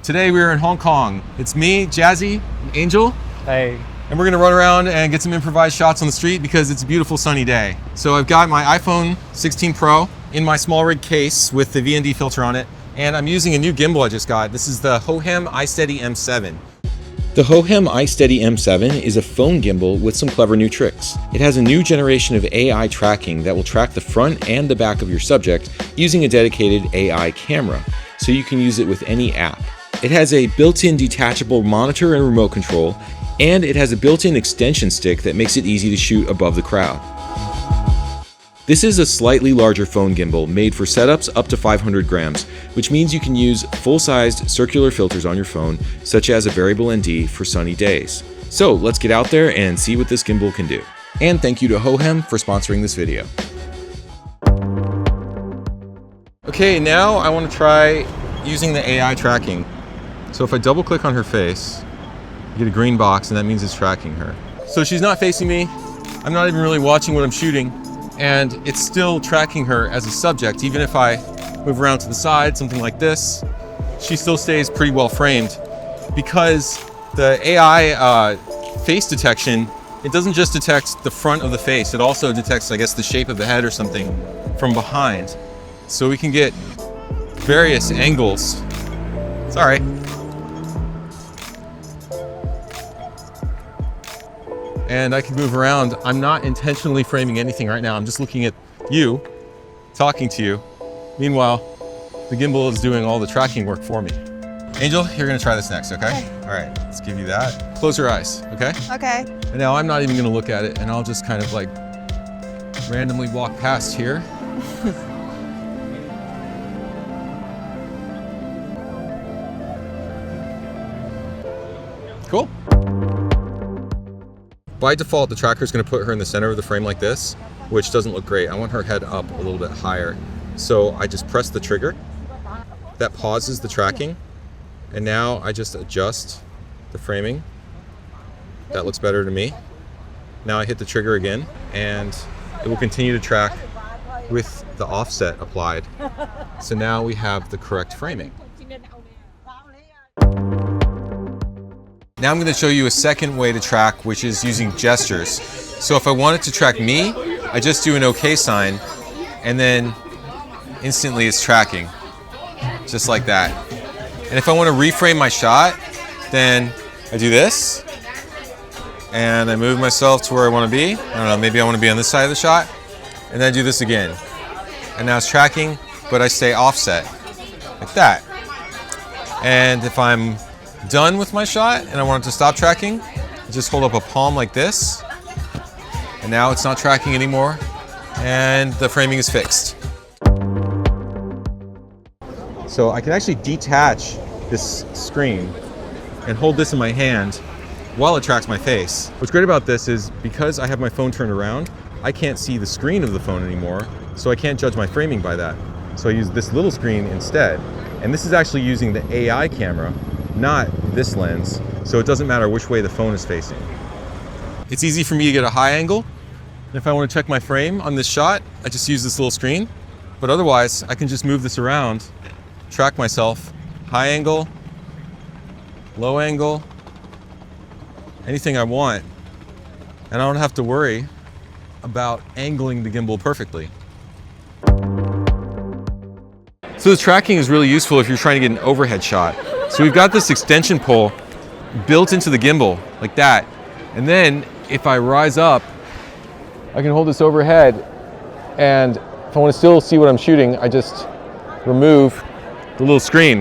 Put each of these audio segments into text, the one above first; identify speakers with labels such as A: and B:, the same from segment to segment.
A: Today we are in Hong Kong. It's me, Jazzy, Angel.
B: Hey.
A: And we're gonna run around and get some improvised shots on the street because it's a beautiful sunny day. So I've got my iPhone 16 Pro in my small rig case with the VND filter on it. And I'm using a new gimbal I just got. This is the Hohem iSteady M7. The Hohem iSteady M7 is a phone gimbal with some clever new tricks. It has a new generation of AI tracking that will track the front and the back of your subject using a dedicated AI camera, so you can use it with any app. It has a built-in detachable monitor and remote control, and it has a built-in extension stick that makes it easy to shoot above the crowd. This is a slightly larger phone gimbal made for setups up to 500 grams, which means you can use full-sized circular filters on your phone, such as a variable ND for sunny days. So let's get out there and see what this gimbal can do. And thank you to Hohem for sponsoring this video. Okay, now I want to try using the AI tracking. So if I double click on her face, you get a green box and that means it's tracking her. So she's not facing me, I'm not even really watching what I'm shooting, and it's still tracking her as a subject. Even if I move around to the side, something like this, she still stays pretty well framed because the AI face detection, it doesn't just detect the front of the face, it also detects, I guess, the shape of the head or something from behind. So we can get various angles. Sorry. And I can move around. I'm not intentionally framing anything right now. I'm just looking at you, talking to you. Meanwhile, the gimbal is doing all the tracking work for me. Angel, you're gonna try this next, okay? All right, let's give you that. Close your eyes, okay?
C: Okay.
A: And now I'm not even gonna look at it, and I'll just kind of like randomly walk past here. Cool. By default, the tracker is going to put her in the center of the frame like this, which doesn't look great. I want her head up a little bit higher. So I just press the trigger. That pauses the tracking. And now I just adjust the framing. That looks better to me. Now I hit the trigger again, and it will continue to track with the offset applied. So now we have the correct framing. Now I'm going to show you a second way to track, which is using gestures. So if I want it to track me, I just do an OK sign, and then instantly it's tracking, just like that. And if I want to reframe my shot, then I do this, and I move myself to where I want to be. I don't know, maybe I want to be on this side of the shot, and then I do this again. And now it's tracking, but I stay offset, like that. And if I'm done with my shot and I want it to stop tracking, I just hold up a palm like this, and now it's not tracking anymore, and the framing is fixed. So I can actually detach this screen and hold this in my hand while it tracks my face. What's great about this is because I have my phone turned around, I can't see the screen of the phone anymore, so I can't judge my framing by that. So I use this little screen instead, and this is actually using the AI camera, not this lens, so it doesn't matter which way the phone is facing. It's easy for me to get a high angle. If I want to check my frame on this shot, I just use this little screen. But otherwise, I can just move this around, track myself, high angle, low angle, anything I want. And I don't have to worry about angling the gimbal perfectly. So the tracking is really useful if you're trying to get an overhead shot. So we've got this extension pole built into the gimbal, like that. And then if I rise up, I can hold this overhead, and if I want to still see what I'm shooting, I just remove the little screen.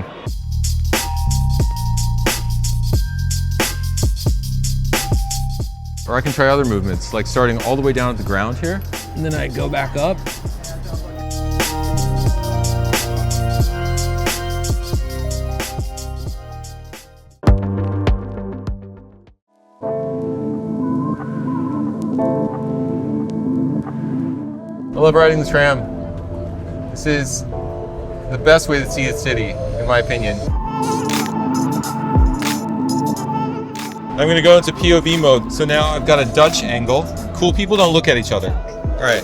A: Or I can try other movements, like starting all the way down at the ground here, and then I go back up. I love riding the tram. This is the best way to see a city, in my opinion. I'm gonna go into POV mode. So now I've got a Dutch angle. Cool people don't look at each other. All right.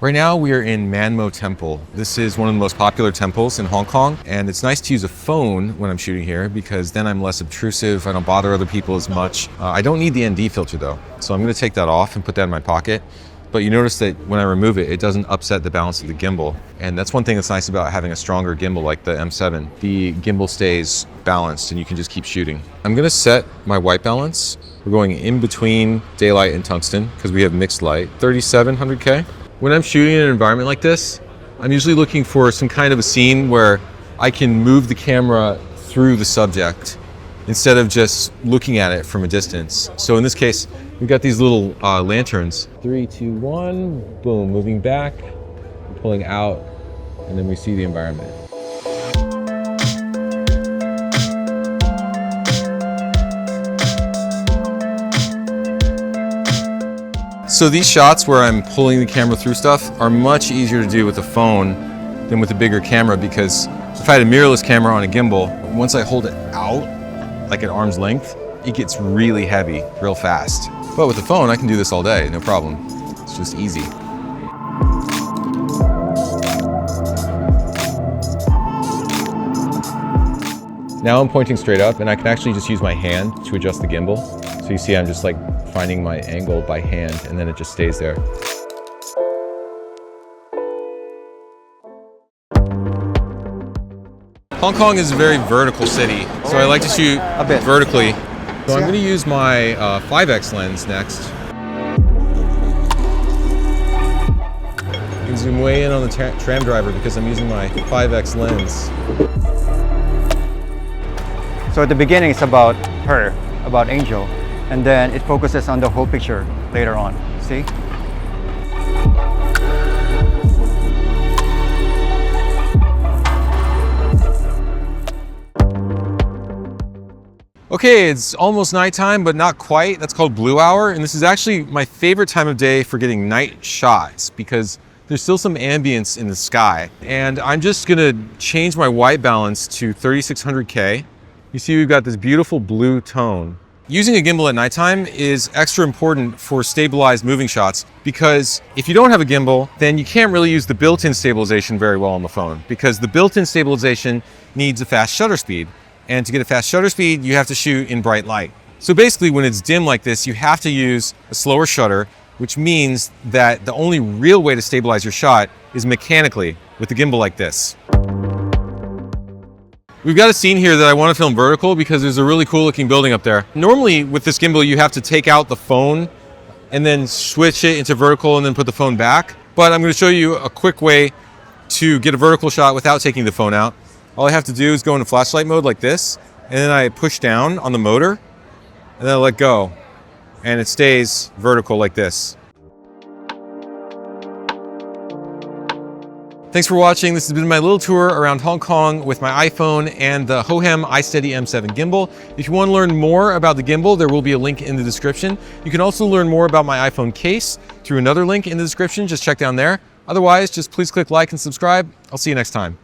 A: Right now we are in Manmo Temple. This is one of the most popular temples in Hong Kong, and it's nice to use a phone when I'm shooting here because then I'm less obtrusive, I don't bother other people as much. I don't need the ND filter though, so I'm gonna take that off and put that in my pocket. But you notice that when I remove it, it doesn't upset the balance of the gimbal. And that's one thing that's nice about having a stronger gimbal like the M7. The gimbal stays balanced and you can just keep shooting. I'm gonna set my white balance. We're going in between daylight and tungsten because we have mixed light, 3700K. When I'm shooting in an environment like this, I'm usually looking for some kind of a scene where I can move the camera through the subject instead of just looking at it from a distance. So in this case, we've got these little lanterns. 3, 2, 1, boom, moving back, pulling out, and then we see the environment. So these shots where I'm pulling the camera through stuff are much easier to do with a phone than with a bigger camera, because if I had a mirrorless camera on a gimbal, once I hold it out, like at arm's length, it gets really heavy real fast. But with the phone, I can do this all day, no problem. It's just easy. Now I'm pointing straight up, and I can actually just use my hand to adjust the gimbal. So you see I'm just like finding my angle by hand, and then it just stays there. Hong Kong is a very vertical city, so I like to shoot a bit vertically. So I'm going to use my 5x lens next. You can zoom way in on the tram driver because I'm using my 5x lens.
B: So at the beginning it's about her, about Angel, and then it focuses on the whole picture later on. See?
A: Okay, it's almost nighttime, but not quite. That's called blue hour, and this is actually my favorite time of day for getting night shots because there's still some ambience in the sky. And I'm just gonna change my white balance to 3600K. You see we've got this beautiful blue tone. Using a gimbal at nighttime is extra important for stabilized moving shots because if you don't have a gimbal, then you can't really use the built-in stabilization very well on the phone because the built-in stabilization needs a fast shutter speed. And to get a fast shutter speed, you have to shoot in bright light. So basically when it's dim like this, you have to use a slower shutter, which means that the only real way to stabilize your shot is mechanically with a gimbal like this. We've got a scene here that I want to film vertical because there's a really cool looking building up there. Normally with this gimbal, you have to take out the phone and then switch it into vertical and then put the phone back. But I'm going to show you a quick way to get a vertical shot without taking the phone out. All I have to do is go into flashlight mode like this, and then I push down on the motor, and then I let go, and it stays vertical like this. Thanks for watching. This has been my little tour around Hong Kong with my iPhone and the Hohem iSteady M7 gimbal. If you want to learn more about the gimbal, there will be a link in the description. You can also learn more about my iPhone case through another link in the description. Just check down there. Otherwise, just please click like and subscribe. I'll see you next time.